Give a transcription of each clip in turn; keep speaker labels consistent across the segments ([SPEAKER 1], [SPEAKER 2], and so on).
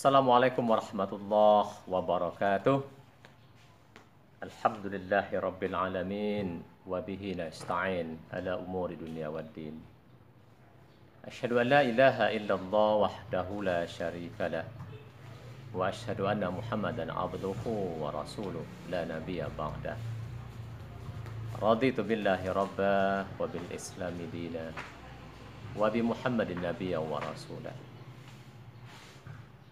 [SPEAKER 1] Assalamualaikum warahmatullahi wabarakatuh. Alhamdulillahi rabbil alamin wa bihi nasta'in ala umuri dunya waddin. Asyhadu an la ilaha illallah wahdahu la syarika lah wa asyhadu anna Muhammadan abduhu wa rasuluh la nabiyya ba'dah. Raditu billahi rabba wa bil islami dina wa bi Muhammadin nabiyya wa rasulah.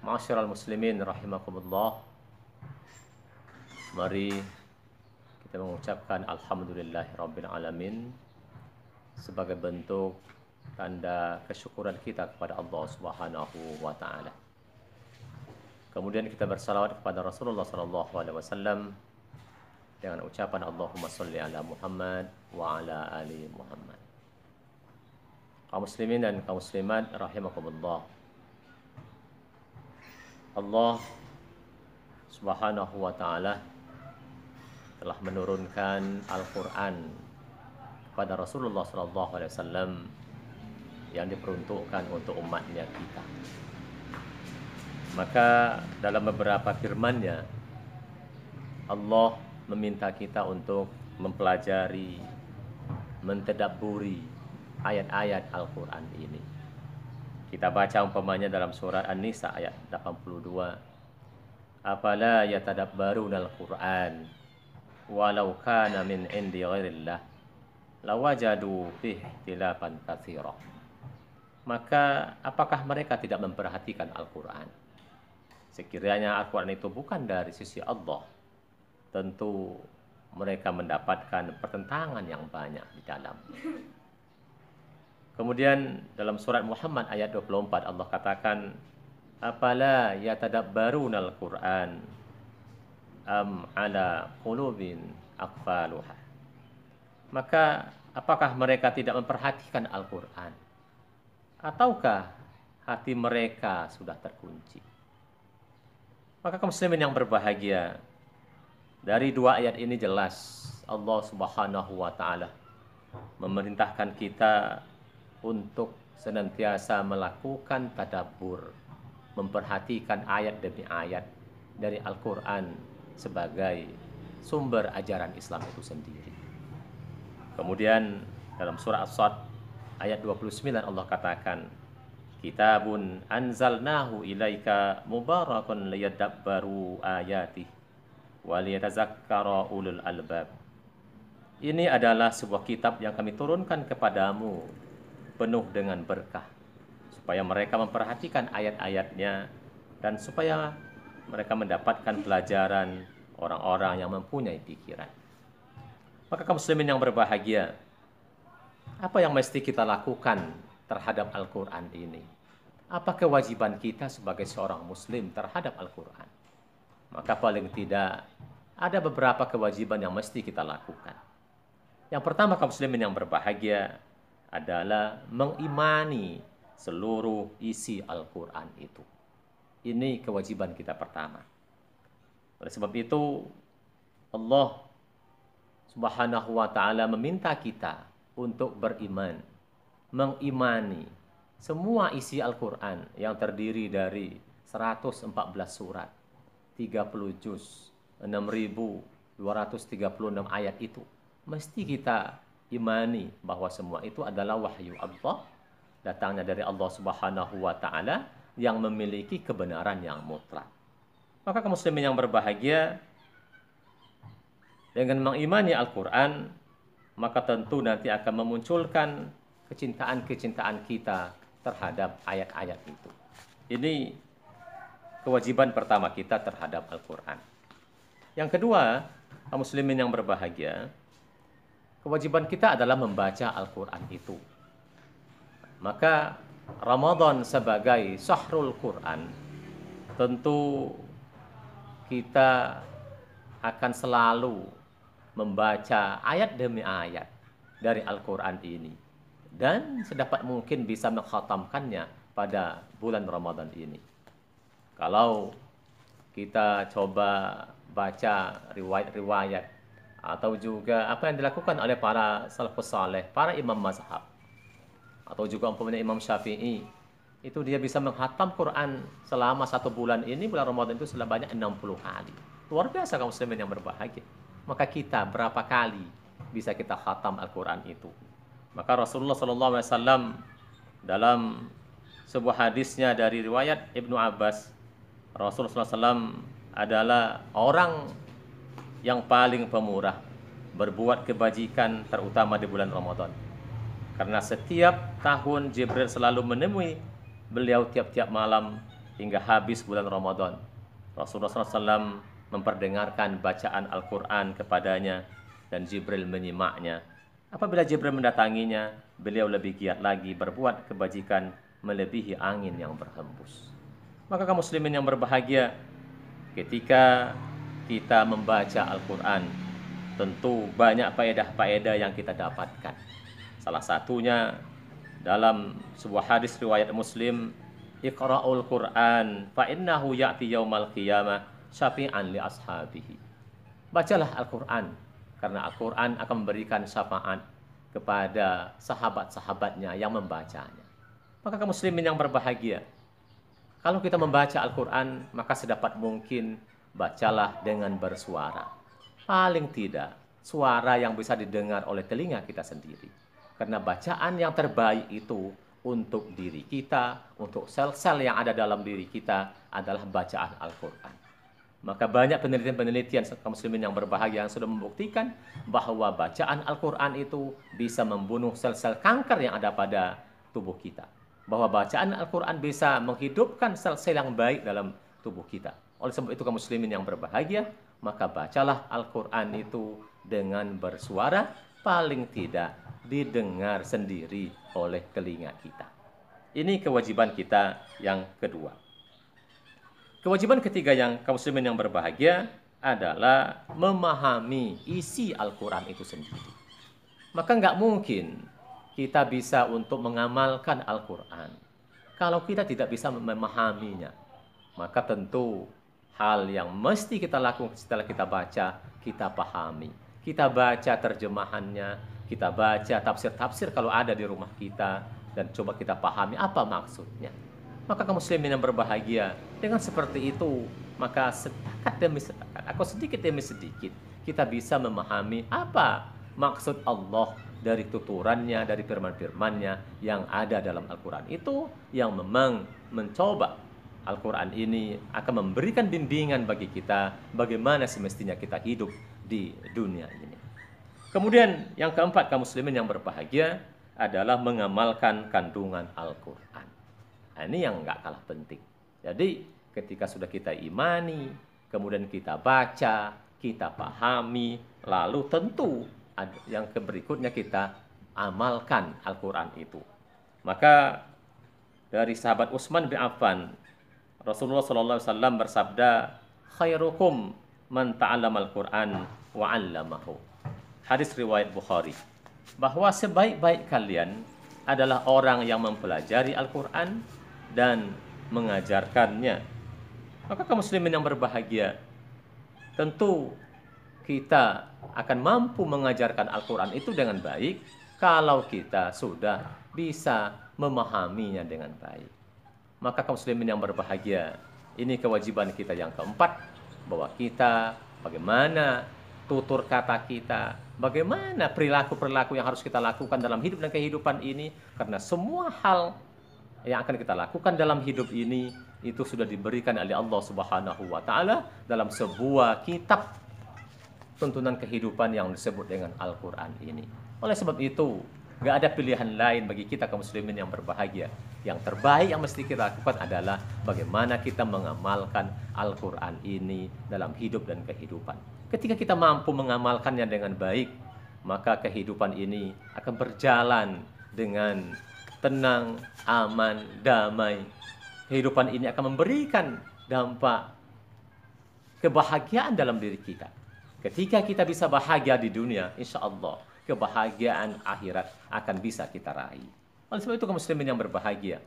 [SPEAKER 1] Ma'asyiral muslimin rahimakumullah. Mari kita mengucapkan alhamdulillahirabbil alamin sebagai bentuk tanda kesyukuran kita kepada Allah Subhanahu wa taala. Kemudian kita bersalawat kepada Rasulullah sallallahu alaihi wasallam dengan ucapan Allahumma shalli ala Muhammad wa ala ali Muhammad. Kaum muslimin dan kaum muslimat rahimakumullah. Allah Subhanahu wa taala telah menurunkan Al-Qur'an kepada Rasulullah sallallahu alaihi wasallam yang diperuntukkan untuk umatnya kita. Maka dalam beberapa firman-Nya Allah meminta kita untuk mempelajari, mentadabburi ayat-ayat Al-Qur'an ini. Kita baca umpamanya dalam surat An-Nisa ayat 82. Afala yatadabbarunal Qur'an walau kana min indi ghairillah lawajadu fihi ikhtilafan katsira. Maka apakah mereka tidak memperhatikan Al-Qur'an? Sekiranya Al-Qur'an itu bukan dari sisi Allah, tentu mereka mendapatkan pertentangan yang banyak di dalamnya. Kemudian dalam surat Muhammad ayat 24 Allah katakan, afala yatadabbarunal Qur'an am ala qulubin aqfaluha. Maka apakah mereka tidak memperhatikan Al-Qur'an? Ataukah hati mereka sudah terkunci? Maka kaum muslimin yang berbahagia, dari dua ayat ini jelas Allah Subhanahu wa taala memerintahkan kita untuk senantiasa melakukan tadabbur, memperhatikan ayat demi ayat dari Al-Quran sebagai sumber ajaran Islam itu sendiri. Kemudian dalam surah As-Sad ayat 29 Allah katakan, kitabun anzalnahu ilaika mubarakun liyadabbaru ayatih wa liyatazakkara ulul albab. Ini adalah sebuah kitab yang kami turunkan kepadamu, penuh dengan berkah, supaya mereka memperhatikan ayat-ayatnya dan supaya mereka mendapatkan pelajaran orang-orang yang mempunyai pikiran. Maka kaum muslimin yang berbahagia, apa yang mesti kita lakukan terhadap Al-Quran ini? Apa kewajiban kita sebagai seorang muslim terhadap Al-Quran? Maka paling tidak ada beberapa kewajiban yang mesti kita lakukan. Yang pertama kaum muslimin yang berbahagia adalah mengimani seluruh isi Al-Quran itu. Ini kewajiban kita pertama. Oleh sebab itu, Allah Subhanahu wa ta'ala meminta kita untuk beriman, mengimani semua isi Al-Quran yang terdiri dari 114 surat, 30 juz, 6.236 ayat itu. Mesti kita imani bahwa semua itu adalah wahyu Allah, datangnya dari Allah Subhanahu wa taala yang memiliki kebenaran yang mutlak. Maka kaum muslimin yang berbahagia, dengan mengimani Al-Qur'an, maka tentu nanti akan memunculkan kecintaan-kecintaan kita terhadap ayat-ayat itu. Ini kewajiban pertama kita terhadap Al-Qur'an. Yang kedua, kaum muslimin yang berbahagia, kewajiban kita adalah membaca Al-Quran itu. Maka Ramadan sebagai syahrul Quran, tentu kita akan selalu membaca ayat demi ayat dari Al-Quran ini. Dan sedapat mungkin bisa mengkhatamkannya pada bulan Ramadan ini. Kalau kita coba baca riwayat-riwayat atau juga apa yang dilakukan oleh para salafus saleh, para imam mazhab, atau juga umpamanya Imam Syafi'i, itu dia bisa menghatam Quran selama 1 bulan ini, bulan Ramadan itu sebanyak 60 kali. Luar biasa kaum muslimin yang berbahagia. Maka kita berapa kali bisa kita khatam Al-Quran itu? Maka Rasulullah SAW dalam sebuah hadisnya dari riwayat Ibnu Abbas, Rasulullah SAW adalah orang yang paling pemurah berbuat kebajikan, terutama di bulan Ramadan. Karena setiap tahun Jibril selalu menemui beliau tiap-tiap malam hingga habis bulan Ramadan. Rasulullah SAW memperdengarkan bacaan Al-Quran kepadanya dan Jibril menyimaknya. Apabila Jibril mendatanginya, beliau lebih giat lagi berbuat kebajikan melebihi angin yang berhembus. Maka kaum muslimin yang berbahagia, ketika kita membaca Al-Quran, tentu banyak faedah-faedah yang kita dapatkan. Salah satunya dalam sebuah hadis riwayat Muslim, Iqra'ul Qur'an fa innahu ya'ti yaumal qiyamah syafi'an li ashabihi. Bacalah Al-Quran, karena Al-Quran akan memberikan syafaat kepada sahabat-sahabatnya yang membacanya. Maka kaum muslimin yang berbahagia, kalau kita membaca Al-Quran, maka sedapat mungkin bacalah dengan bersuara. Paling tidak, suara yang bisa didengar oleh telinga kita sendiri. Karena bacaan yang terbaik itu untuk diri kita, untuk sel-sel yang ada dalam diri kita adalah bacaan Al-Quran. Maka banyak penelitian-penelitian kaum muslimin yang berbahagia yang sudah membuktikan bahwa bacaan Al-Quran itu bisa membunuh sel-sel kanker yang ada pada tubuh kita. Bahwa bacaan Al-Quran bisa menghidupkan sel-sel yang baik dalam tubuh kita. Oleh sebab itu kaum muslimin yang berbahagia, maka bacalah Al-Quran itu dengan bersuara, paling tidak didengar sendiri oleh telinga kita. Ini kewajiban kita yang kedua. Kewajiban ketiga yang kaum muslimin yang berbahagia adalah memahami isi Al-Quran itu sendiri. Maka nggak mungkin kita bisa untuk mengamalkan Al-Quran kalau kita tidak bisa memahaminya. Maka tentu hal yang mesti kita lakukan setelah kita baca, kita pahami. Kita baca terjemahannya, kita baca tafsir-tafsir kalau ada di rumah kita, dan coba kita pahami apa maksudnya. Maka kaum muslimin yang berbahagia, dengan seperti itu, maka setakat demi setakat, atau sedikit demi sedikit, kita bisa memahami apa maksud Allah dari tuturannya, dari firman-firmannya yang ada dalam Al-Quran itu, yang memang mencoba Al-Quran ini akan memberikan bimbingan bagi kita bagaimana semestinya kita hidup di dunia ini. Kemudian yang keempat kaum muslimin yang berbahagia adalah mengamalkan kandungan Al-Quran. Nah, ini yang nggak kalah penting. Jadi ketika sudah kita imani, kemudian kita baca, kita pahami, lalu tentu yang berikutnya kita amalkan Al-Quran itu. Maka dari sahabat Utsman bin Affan, Rasulullah SAW bersabda, khairukum man ta'allama al-Quran wa 'allamahu. Hadis riwayat Bukhari. Bahwa sebaik-baik kalian adalah orang yang mempelajari Al-Quran dan mengajarkannya. Maka kaum muslimin yang berbahagia, tentu kita akan mampu mengajarkan Al-Quran itu dengan baik kalau kita sudah bisa memahaminya dengan baik. Maka kaum muslimin yang berbahagia, ini kewajiban kita yang keempat, bahwa kita bagaimana tutur kata kita, bagaimana perilaku-perilaku yang harus kita lakukan dalam hidup dan kehidupan ini, karena semua hal yang akan kita lakukan dalam hidup ini itu sudah diberikan oleh Allah Subhanahu wa taala dalam sebuah kitab tuntunan kehidupan yang disebut dengan Al-Quran ini. Oleh sebab itu, gak ada pilihan lain bagi kita kaum muslimin yang berbahagia. Yang terbaik yang mesti kita lakukan adalah bagaimana kita mengamalkan Al-Quran ini dalam hidup dan kehidupan. Ketika kita mampu mengamalkannya dengan baik, maka kehidupan ini akan berjalan dengan tenang, aman, damai. Kehidupan ini akan memberikan dampak kebahagiaan dalam diri kita. Ketika kita bisa bahagia di dunia, insya Allah kebahagiaan akhirat akan bisa kita raih. Oleh sebab itu kaum muslimin yang berbahagia,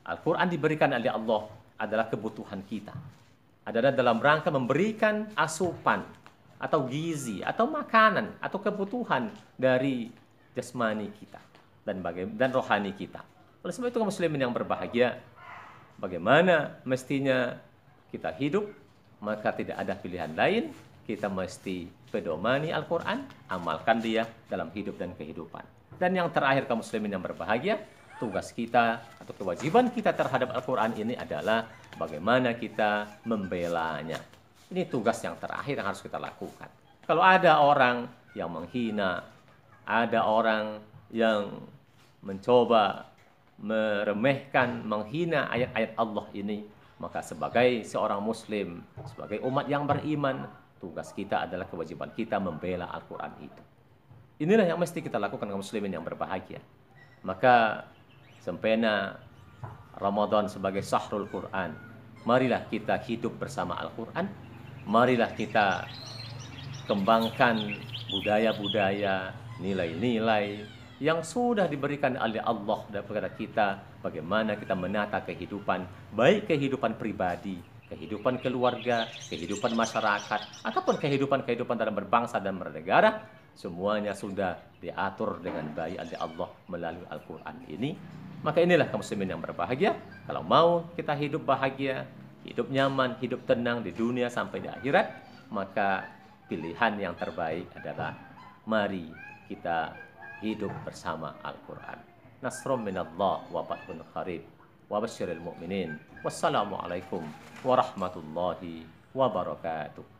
[SPEAKER 1] Al-Quran diberikan oleh Allah adalah kebutuhan kita. Adalah dalam rangka memberikan asupan atau gizi atau makanan atau kebutuhan dari jasmani kita dan rohani kita. Oleh sebab itu kaum muslimin yang berbahagia, bagaimana mestinya kita hidup, maka tidak ada pilihan lain. Kita mesti pedomani Al-Quran, amalkan dia dalam hidup dan kehidupan. Dan yang terakhir, kaum muslimin yang berbahagia, tugas kita atau kewajiban kita terhadap Al-Quran ini adalah bagaimana kita membelanya. Ini tugas yang terakhir yang harus kita lakukan. Kalau ada orang yang menghina, ada orang yang mencoba meremehkan, menghina ayat-ayat Allah ini, maka sebagai seorang muslim, sebagai umat yang beriman, tugas kita adalah kewajiban kita membela Al-Quran itu. Inilah yang mesti kita lakukan kaum muslimin yang berbahagia. Maka sempena Ramadan sebagai Syahrul Quran, marilah kita hidup bersama Al-Quran. Marilah kita kembangkan budaya-budaya, nilai-nilai yang sudah diberikan oleh Allah kepada kita, bagaimana kita menata kehidupan, baik kehidupan pribadi, kehidupan keluarga, kehidupan masyarakat, ataupun kehidupan dalam berbangsa dan bernegara, semuanya sudah diatur dengan baik oleh Allah melalui Al-Quran ini. Maka inilah kaum muslimin yang berbahagia. Kalau mau kita hidup bahagia, hidup nyaman, hidup tenang di dunia sampai di akhirat, maka pilihan yang terbaik adalah mari kita hidup bersama Al-Quran. Nasrum minallah wa fathun qarib wa basyiril mu'minin. Wassalamualaikum warahmatullahi wabarakatuh.